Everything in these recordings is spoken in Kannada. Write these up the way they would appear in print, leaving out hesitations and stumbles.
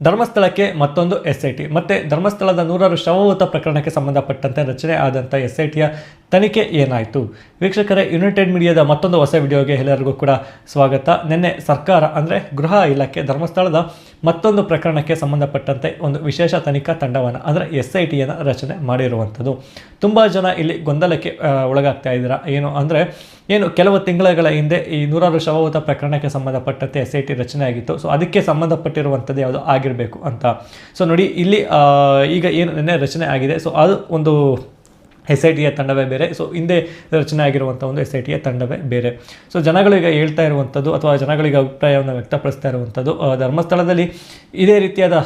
ಧರ್ಮಸ್ಥಳಕ್ಕೆ ಮತ್ತೊಂದು SIT ಮತ್ತೆ ಧರ್ಮಸ್ಥಳದ ನೂರಾರು ಶವಹೂತ ಪ್ರಕರಣಕ್ಕೆ ಸಂಬಂಧಪಟ್ಟಂತೆ ರಚನೆ ಆದಂಥ SITಯ ತನಿಖೆ ಏನಾಯಿತು? ವೀಕ್ಷಕರೇ, ಯುನೈಟೆಡ್ ಮೀಡಿಯಾದ ಮತ್ತೊಂದು ಹೊಸ ವಿಡಿಯೋಗೆ ಎಲ್ಲರಿಗೂ ಕೂಡ ಸ್ವಾಗತ. ನಿನ್ನೆ ಸರ್ಕಾರ ಅಂದರೆ ಗೃಹ ಇಲಾಖೆ ಧರ್ಮಸ್ಥಳದ ಮತ್ತೊಂದು ಪ್ರಕರಣಕ್ಕೆ ಸಂಬಂಧಪಟ್ಟಂತೆ ಒಂದು ವಿಶೇಷ ತನಿಖಾ ತಂಡವನ್ನು ಅಂದರೆ SITಯನ್ನು ರಚನೆ ಮಾಡಿರುವಂಥದ್ದು. ತುಂಬ ಜನ ಇಲ್ಲಿ ಗೊಂದಲಕ್ಕೆ ಒಳಗಾಗ್ತಾ ಇದ್ದೀರಾ. ಏನು ಕೆಲವು ತಿಂಗಳ ಹಿಂದೆ ಈ ನೂರಾರು ಶವಹೂತ ಪ್ರಕರಣಕ್ಕೆ ಸಂಬಂಧಪಟ್ಟಂತೆ SIT ರಚನೆ ಆಗಿತ್ತು. ಸೊ ಅದಕ್ಕೆ ಸಂಬಂಧಪಟ್ಟಿರುವಂಥದ್ದು ಯಾವುದು ಆಗಿರಬೇಕು ಅಂತ. ಸೊ ನೋಡಿ, ಇಲ್ಲಿ ಈಗ ಏನು ನಿನ್ನೆ ರಚನೆ ಆಗಿದೆ, ಸೊ ಅದು ಒಂದು SITಯ ತಂಡವೇ ಬೇರೆ. ಸೊ ಹಿಂದೆ ರಚನೆ ಆಗಿರುವಂಥ ಒಂದು SITಯ ತಂಡವೇ ಬೇರೆ. ಸೊ ಜನಗಳಿಗೆ ಹೇಳ್ತಾ ಇರುವಂಥದ್ದು ಅಥವಾ ಜನಗಳಿಗೆ ಅಭಿಪ್ರಾಯವನ್ನು ವ್ಯಕ್ತಪಡಿಸ್ತಾ ಇರುವಂಥದ್ದು, ಧರ್ಮಸ್ಥಳದಲ್ಲಿ ಇದೇ ರೀತಿಯಾದ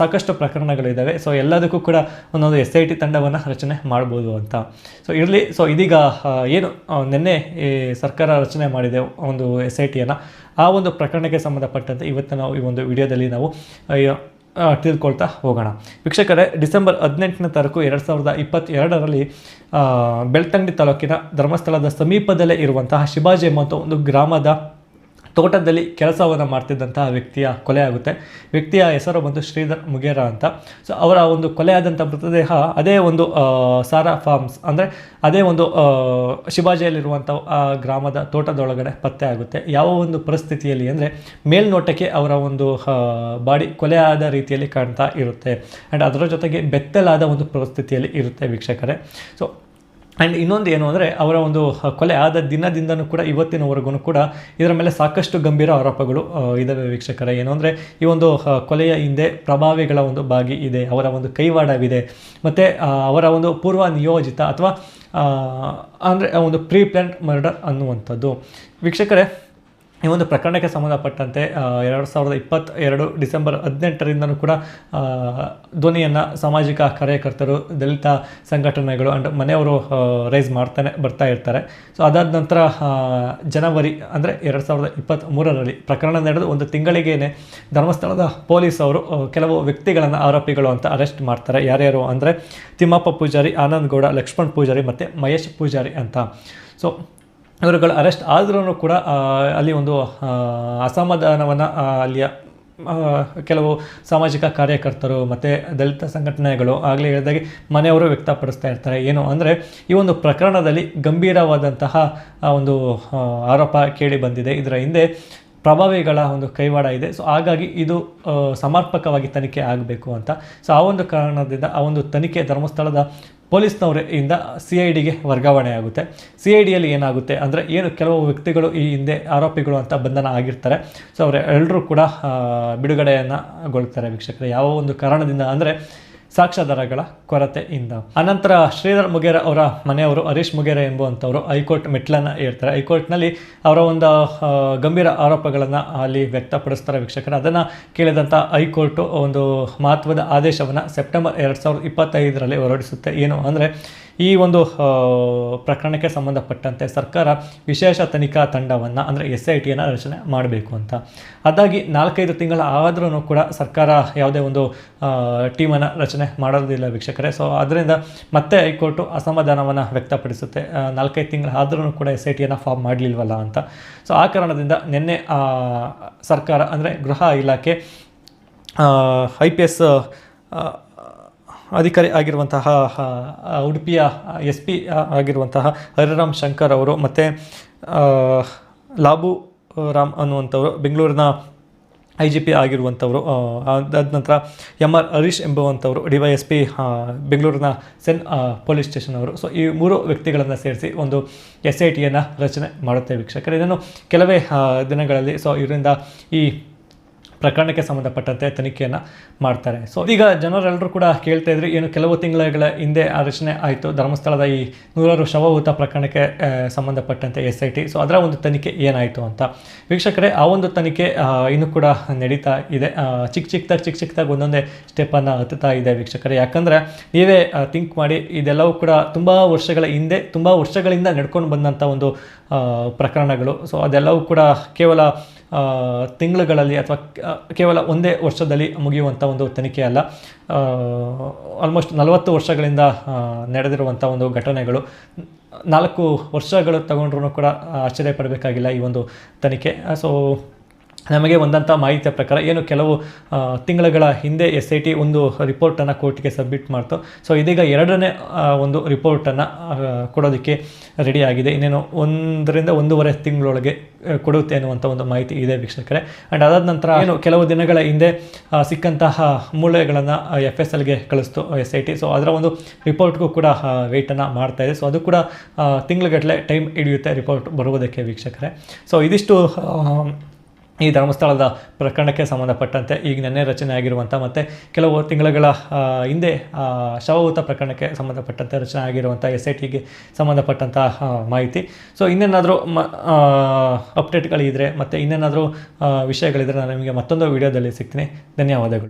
ಸಾಕಷ್ಟು ಪ್ರಕರಣಗಳಿದ್ದಾವೆ. ಸೊ ಎಲ್ಲದಕ್ಕೂ ಕೂಡ ಒಂದೊಂದು SIT ತಂಡವನ್ನು ರಚನೆ ಮಾಡ್ಬೋದು ಅಂತ. ಸೊ ಇರಲಿ. ಸೊ ಇದೀಗ ಏನು ನಿನ್ನೆ ಸರ್ಕಾರ ರಚನೆ ಮಾಡಿದೆ ಒಂದು SITಯನ್ನು, ಆ ಒಂದು ಪ್ರಕರಣಕ್ಕೆ ಸಂಬಂಧಪಟ್ಟಂತೆ ಇವತ್ತು ನಾವು ಈ ಒಂದು ವಿಡಿಯೋದಲ್ಲಿ ನಾವು ತಿಳ್ಕೊಳ್ತಾ ಹೋಗೋಣ. ವೀಕ್ಷಕರೇ, ಡಿಸೆಂಬರ್ 18ನೇ ತಾರೀಕು 2022ರಲ್ಲಿ ಬೆಳ್ತಂಗಡಿ ತಾಲೂಕಿನ ಧರ್ಮಸ್ಥಳದ ಸಮೀಪದಲ್ಲೇ ಇರುವಂತಹ ಶಿವಾಜಿ ಎಂಬಂಥ ಒಂದು ಗ್ರಾಮದ ತೋಟದಲ್ಲಿ ಕೆಲಸವನ್ನು ಮಾಡ್ತಿದ್ದಂತಹ ವ್ಯಕ್ತಿಯ ಕೊಲೆ ಆಗುತ್ತೆ. ವ್ಯಕ್ತಿಯ ಹೆಸರು ಬಂದು ಶ್ರೀಧರ್ ಮುಗೇರ ಅಂತ. ಸೊ ಅವರ ಒಂದು ಕೊಲೆಯಾದಂಥ ಮೃತದೇಹ ಅದೇ ಒಂದು ಸಾರಾ ಫಾರ್ಮ್ಸ್ ಅಂದರೆ ಅದೇ ಒಂದು ಶಿವಾಜಿಯಲ್ಲಿರುವಂಥ ಆ ಗ್ರಾಮದ ತೋಟದೊಳಗಡೆ ಪತ್ತೆ ಆಗುತ್ತೆ. ಯಾವ ಒಂದು ಪರಿಸ್ಥಿತಿಯಲ್ಲಿ ಅಂದರೆ ಮೇಲ್ನೋಟಕ್ಕೆ ಅವರ ಒಂದು ಬಾಡಿ ಕೊಲೆಯಾದ ರೀತಿಯಲ್ಲಿ ಕಾಣ್ತಾ ಇರುತ್ತೆ ಆ್ಯಂಡ್ ಅದರ ಜೊತೆಗೆ ಬೆತ್ತಲಾದ ಒಂದು ಪರಿಸ್ಥಿತಿಯಲ್ಲಿ ಇರುತ್ತೆ ವೀಕ್ಷಕರೇ. ಸೊ ಆ್ಯಂಡ್ ಇನ್ನೊಂದು ಏನು ಅಂದರೆ ಅವರ ಒಂದು ಕೊಲೆ ಆದ ದಿನದಿಂದನೂ ಕೂಡ ಇವತ್ತಿನವರೆಗೂ ಕೂಡ ಇದರ ಮೇಲೆ ಸಾಕಷ್ಟು ಗಂಭೀರ ಆರೋಪಗಳು ಇದ್ದಾವೆ ವೀಕ್ಷಕರೇ. ಏನು ಅಂದರೆ ಈ ಒಂದು ಕೊಲೆಯ ಹಿಂದೆ ಪ್ರಭಾವಿಗಳ ಒಂದು ಭಾಗಿ ಇದೆ, ಅವರ ಒಂದು ಕೈವಾಡವಿದೆ, ಮತ್ತು ಅವರ ಒಂದು ಪೂರ್ವ ನಿಯೋಜಿತ ಅಥವಾ ಅಂದರೆ ಒಂದು ಪ್ರೀ ಪ್ಲ್ಯಾನ್ಡ್ ಮರ್ಡರ್ ಅನ್ನುವಂಥದ್ದು. ವೀಕ್ಷಕರೇ, ಈ ಒಂದು ಪ್ರಕರಣಕ್ಕೆ ಸಂಬಂಧಪಟ್ಟಂತೆ 2022 ಡಿಸೆಂಬರ್ 18ರಿಂದನೂ ಕೂಡ ಧ್ವನಿಯನ್ನು ಸಾಮಾಜಿಕ ಕಾರ್ಯಕರ್ತರು, ದಲಿತ ಸಂಘಟನೆಗಳು ಆ್ಯಂಡ್ ಮನೆಯವರು ರೈಸ್ ಮಾಡ್ತಾನೆ ಬರ್ತಾ ಇರ್ತಾರೆ. ಸೊ ಅದಾದ ನಂತರ ಜನವರಿ ಅಂದರೆ 2023ರಲ್ಲಿ ಪ್ರಕರಣ ನಡೆದು ಒಂದು ತಿಂಗಳಿಗೇನೆ ಧರ್ಮಸ್ಥಳದ ಪೊಲೀಸವರು ಕೆಲವು ವ್ಯಕ್ತಿಗಳನ್ನು ಆರೋಪಿಗಳು ಅಂತ ಅರೆಸ್ಟ್ ಮಾಡ್ತಾರೆ. ಯಾರ್ಯಾರು ಅಂದರೆ ತಿಮ್ಮಪ್ಪ ಪೂಜಾರಿ, ಆನಂದ್ ಗೌಡ, ಲಕ್ಷ್ಮಣ್ ಪೂಜಾರಿ ಮತ್ತು ಮಹೇಶ್ ಪೂಜಾರಿ ಅಂತ. ಸೊ ಇವರುಗಳು ಅರೆಸ್ಟ್ ಆದ್ರೂ ಕೂಡ ಅಲ್ಲಿ ಒಂದು ಅಸಮಾಧಾನವನ್ನು ಅಲ್ಲಿಯ ಕೆಲವು ಸಾಮಾಜಿಕ ಕಾರ್ಯಕರ್ತರು ಮತ್ತು ದಲಿತ ಸಂಘಟನೆಗಳು ಆಗಲೇ ಹೇಳಿದಾಗೆ ಮನೆಯವರು ವ್ಯಕ್ತಪಡಿಸ್ತಾ ಇರ್ತಾರೆ. ಏನು ಅಂದರೆ ಈ ಒಂದು ಪ್ರಕರಣದಲ್ಲಿ ಗಂಭೀರವಾದಂತಹ ಒಂದು ಆರೋಪ ಕೇಳಿ ಬಂದಿದೆ, ಇದರ ಹಿಂದೆ ಪ್ರಭಾವಿಗಳ ಒಂದು ಕೈವಾಡ ಇದೆ. ಸೊ ಹಾಗಾಗಿ ಇದು ಸಮರ್ಪಕವಾಗಿ ತನಿಖೆ ಆಗಬೇಕು ಅಂತ. ಸೊ ಆ ಒಂದು ಕಾರಣದಿಂದ ಆ ಒಂದು ತನಿಖೆ ಧರ್ಮಸ್ಥಳದ ಪೊಲೀಸ್ನವರಿಂದ CIDಗೆ ವರ್ಗಾವಣೆ ಆಗುತ್ತೆ. CIDಯಲ್ಲಿ ಏನಾಗುತ್ತೆ ಅಂದರೆ ಏನು ಕೆಲವು ವ್ಯಕ್ತಿಗಳು ಈ ಹಿಂದೆ ಆರೋಪಿಗಳು ಅಂತ ಬಂಧನ ಆಗಿರ್ತಾರೆ. ಸೊ ಅವರೆಲ್ಲರೂ ಕೂಡ ಬಿಡುಗಡೆಯನ್ನುಗೊಳ್ತಾರೆ ವೀಕ್ಷಕರೇ. ಯಾವ ಒಂದು ಕಾರಣದಿಂದ ಅಂದರೆ ಸಾಕ್ಷ್ಯಾಧಾರಗಳ ಕೊರತೆಯಿಂದ. ಅನಂತರ ಶ್ರೀಧರ್ ಮುಗೇರ ಅವರ ಮನೆಯವರು ಹರೀಶ್ ಮುಗೇರ ಎಂಬುವಂಥವರು ಹೈಕೋರ್ಟ್ ಮೆಟ್ಲನ್ನು ಏರ್ತಾರೆ. ಹೈಕೋರ್ಟ್ನಲ್ಲಿ ಅವರ ಒಂದು ಗಂಭೀರ ಆರೋಪಗಳನ್ನು ಅಲ್ಲಿ ವ್ಯಕ್ತಪಡಿಸ್ತಾರೆ ವೀಕ್ಷಕರು. ಅದನ್ನು ಕೇಳಿದಂಥ ಹೈಕೋರ್ಟು ಒಂದು ಮಹತ್ವದ ಆದೇಶವನ್ನು ಸೆಪ್ಟೆಂಬರ್ 2025ರಲ್ಲಿ ಹೊರಡಿಸುತ್ತೆ. ಏನು ಅಂದರೆ ಈ ಒಂದು ಪ್ರಕರಣಕ್ಕೆ ಸಂಬಂಧಪಟ್ಟಂತೆ ಸರ್ಕಾರ ವಿಶೇಷ ತನಿಖಾ ತಂಡವನ್ನು ಅಂದರೆ SITಯನ್ನು ರಚನೆ ಮಾಡಬೇಕು ಅಂತ. ಅದಾಗಿ 4-5 ತಿಂಗಳ ಆದ್ರೂ ಕೂಡ ಸರ್ಕಾರ ಯಾವುದೇ ಒಂದು ಟೀಮನ್ನು ರಚನೆ ಮಾಡೋದಿಲ್ಲ ವೀಕ್ಷಕರೇ. ಸೊ ಅದರಿಂದ ಮತ್ತೆ ಹೈಕೋರ್ಟು ಅಸಮಾಧಾನವನ್ನು ವ್ಯಕ್ತಪಡಿಸುತ್ತೆ. 4-5 ತಿಂಗಳ ಆದ್ರೂ ಕೂಡ SITಯನ್ನು ಫಾರ್ಮ್ ಮಾಡಲಿಲ್ವಲ್ಲ ಅಂತ. ಸೊ ಆ ಕಾರಣದಿಂದ ನಿನ್ನೆ ಸರ್ಕಾರ ಅಂದರೆ ಗೃಹ ಇಲಾಖೆ IPS ಅಧಿಕಾರಿ ಆಗಿರುವಂತಹ ಉಡುಪಿಯ SP ಆಗಿರುವಂತಹ ಹರಿರಾಮ್ ಶಂಕರ್ ಅವರು ಮತ್ತು ಲಾಬು ರಾಮ್ ಅನ್ನುವಂಥವರು ಬೆಂಗಳೂರಿನ IGP ಆಗಿರುವಂಥವರು, ಅದಾದ ನಂತರ MR ಹರೀಶ್ ಎಂಬುವಂಥವರು DYSP ಬೆಂಗಳೂರಿನ ಪೊಲೀಸ್ ಸ್ಟೇಷನ್ ಅವರು. ಸೊ ಈ 3 ವ್ಯಕ್ತಿಗಳನ್ನು ಸೇರಿಸಿ ಒಂದು SITಯನ್ನು ರಚನೆ ಮಾಡುತ್ತೆ ವೀಕ್ಷಕರು. ಇದನ್ನು ಕೆಲವೇ ದಿನಗಳಲ್ಲಿ ಸೊ ಇದರಿಂದ ಈ ಪ್ರಕರಣಕ್ಕೆ ಸಂಬಂಧಪಟ್ಟಂತೆ ತನಿಖೆಯನ್ನು ಮಾಡ್ತಾರೆ. ಸೊ ಈಗ ಜನರೆಲ್ಲರೂ ಕೂಡ ಕೇಳ್ತಾ ಇದ್ರು, ಏನು ಕೆಲವು ತಿಂಗಳ ಹಿಂದೆ ರಚನೆ ಆಯಿತು ಧರ್ಮಸ್ಥಳದ ಈ ನೂರಾರು ಶವಹೂತ ಪ್ರಕರಣಕ್ಕೆ ಸಂಬಂಧಪಟ್ಟಂತೆ SIT. ಸೊ ಅದರ ಒಂದು ತನಿಖೆ ಏನಾಯಿತು ಅಂತ. ವೀಕ್ಷಕರೇ, ಆ ಒಂದು ತನಿಖೆ ಇನ್ನೂ ಕೂಡ ನಡೀತಾ ಇದೆ. ಚಿಕ್ಕದಾಗಿ ಒಂದೊಂದೇ ಸ್ಟೆಪ್ಪನ್ನು ಹತ್ತುತ್ತಾ ಇದೆ ವೀಕ್ಷಕರೇ. ಯಾಕಂದರೆ ನೀವೇ ಥಿಂಕ್ ಮಾಡಿ, ಇದೆಲ್ಲವೂ ಕೂಡ ತುಂಬ ವರ್ಷಗಳಿಂದ ನಡ್ಕೊಂಡು ಬಂದಂಥ ಒಂದು ಪ್ರಕರಣಗಳು. ಸೊ ಅದೆಲ್ಲವೂ ಕೂಡ ಕೇವಲ ತಿಂಗಳುಗಳಲ್ಲಿ ಅಥವಾ ಕೇವಲ ಒಂದೇ ವರ್ಷದಲ್ಲಿ ಮುಗಿಯುವಂಥ ಒಂದು ತನಿಖೆ ಅಲ್ಲ. ಆಲ್ಮೋಸ್ಟ್ 40 ವರ್ಷಗಳಿಂದ ನಡೆದಿರುವಂಥ ಒಂದು ಘಟನೆಗಳು. 4 ವರ್ಷಗಳು ತಗೊಂಡ್ರೂ ಕೂಡ ಆಶ್ಚರ್ಯ ಪಡಬೇಕಾಗಿಲ್ಲ ಈ ಒಂದು ತನಿಖೆ. ಸೊ ನಮಗೆ ಬಂದಂಥ ಮಾಹಿತಿಯ ಪ್ರಕಾರ ಏನು ಕೆಲವು ತಿಂಗಳುಗಳ ಹಿಂದೆ SIT ಒಂದು ರಿಪೋರ್ಟನ್ನು ಕೋರ್ಟ್ಗೆ ಸಬ್ಮಿಟ್ ಮಾಡ್ತು. ಸೊ ಇದೀಗ ಎರಡನೇ ಒಂದು ರಿಪೋರ್ಟನ್ನು ಕೊಡೋದಕ್ಕೆ ರೆಡಿ ಆಗಿದೆ. ಇನ್ನೇನು 1.5 ತಿಂಗಳೊಳಗೆ ಕೊಡುತ್ತೆ ಅನ್ನುವಂಥ ಒಂದು ಮಾಹಿತಿ ಇದೆ ವೀಕ್ಷಕರೇ. ಆ್ಯಂಡ್ ಅದಾದ ನಂತರ ಏನು ಕೆಲವು ದಿನಗಳ ಹಿಂದೆ ಸಿಕ್ಕಂತಹ ಮೂಳೆಗಳನ್ನು FSLಗೆ ಕಳಿಸ್ತು SIT. ಸೊ ಅದರ ಒಂದು ರಿಪೋರ್ಟ್ಗೂ ಕೂಡ ವೆಯ್ಟನ್ನು ಮಾಡ್ತಾ ಇದೆ. ಸೊ ಅದು ಕೂಡ ತಿಂಗಳುಗಟ್ಟಲೆ ಟೈಮ್ ಹಿಡಿಯುತ್ತೆ ರಿಪೋರ್ಟ್ ಬರುವುದಕ್ಕೆ ವೀಕ್ಷಕರೇ. ಸೊ ಇದಿಷ್ಟು ಈ ಧರ್ಮಸ್ಥಳದ ಪ್ರಕರಣಕ್ಕೆ ಸಂಬಂಧಪಟ್ಟಂತೆ ಈಗ ನೆನ್ನೆ ರಚನೆ ಆಗಿರುವಂಥ ಮತ್ತು ಕೆಲವು ತಿಂಗಳುಗಳ ಹಿಂದೆ ಶವಭೂತ ಪ್ರಕರಣಕ್ಕೆ ಸಂಬಂಧಪಟ್ಟಂತೆ ರಚನೆ ಆಗಿರುವಂಥ SITಗೆ ಸಂಬಂಧಪಟ್ಟಂಥ ಮಾಹಿತಿ. ಸೊ ಇನ್ನೇನಾದರೂ ಅಪ್ಡೇಟ್ಗಳಿದ್ದರೆ ಮತ್ತು ಇನ್ನೇನಾದರೂ ವಿಷಯಗಳಿದ್ದರೆ ನಾನು ನಿಮಗೆ ಮತ್ತೊಂದು ವಿಡಿಯೋದಲ್ಲಿ ಸಿಗ್ತೀನಿ. ಧನ್ಯವಾದಗಳು.